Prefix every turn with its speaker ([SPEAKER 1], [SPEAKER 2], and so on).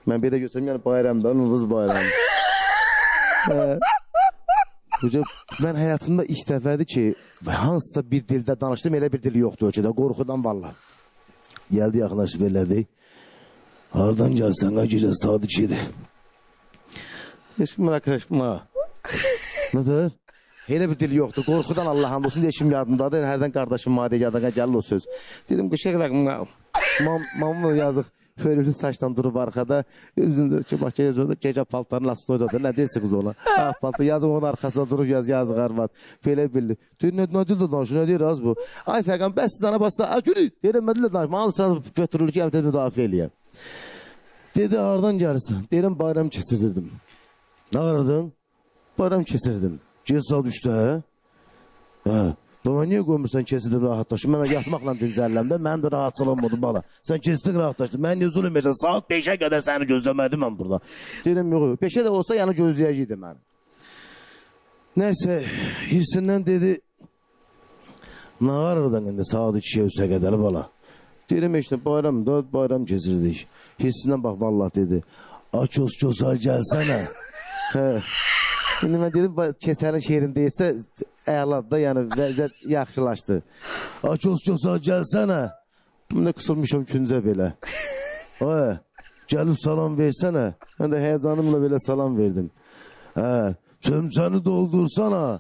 [SPEAKER 1] Ben bir de görsem yani bayramda, Nuruz bayramı. Ben hayatımda ilk dəfədir ki, hansısa bir dildə danışdım, elə bir dili yoxdur ölkədə, qorxudan valla. Geldi yaxınlaşıb elədi. Hardan gəlsən, ha gecə saat 2-dir. Eşkim mənə kreşkim ha. Nədir? Elə bir dil yoxdur, qorxudan Allah hamd olsun, eşim yadımdadır. Hərdən qardaşım madəyə yadına gəlir o söz. Dedim, qışıq mamamla yazıq. Fölülü saçdan durub arkada, üzündə ki, bak gecə paltarını lastik oydadır, nə deyirsiniz ona? Ah, paltar, yazıq onun arkasında durub yazıq arvad, belə bildi. Deyir, nə dildə danışır, nə deyir az bu? Ay fəqəm, bəs siz dana bassa, gülü, deyirəm, mən dildə danışır, alırsanız götürülür ki, əvdə müdafiə eləyəm. Dedi, hardan gəlirsən? Deyirəm, bayram keçirdirdim. Nə aradın? Bayram keçirdim. Gec saat 3-də, hə? Bana niye qoymursan kesildim rahatlaşdım? Mən yatmaqla dincəlləmdə, mənim də rahatçılığım oldu bala. Sən kesildik rahatlaşdın. Mən niye zulüm edəcəm? Saat 5'e qədər səni gözləmədim mən burada. Dedim, yox, 5'e də olsa yəni gözləyəcəkdim mən. Neyse, hirsindən dedi, nə aradan indi saat 2'ye 3'e qədər bala. Dedim, işte bayram keçirdik. Hirsindən bax, vallah dedi, aços-çosa gəlsənə. Hə. Şimdi mən dedim, keçənin şehrin deyirsə, əladı da, yəni vəziyyət yaxşılaşdı. Aços-çosa gəlsənə. Mən də qısılmışam küncə belə. Ay, gəlib salam versənə. Mən də heyecanımla belə salam verdim. Hə, çömçəni doldursana.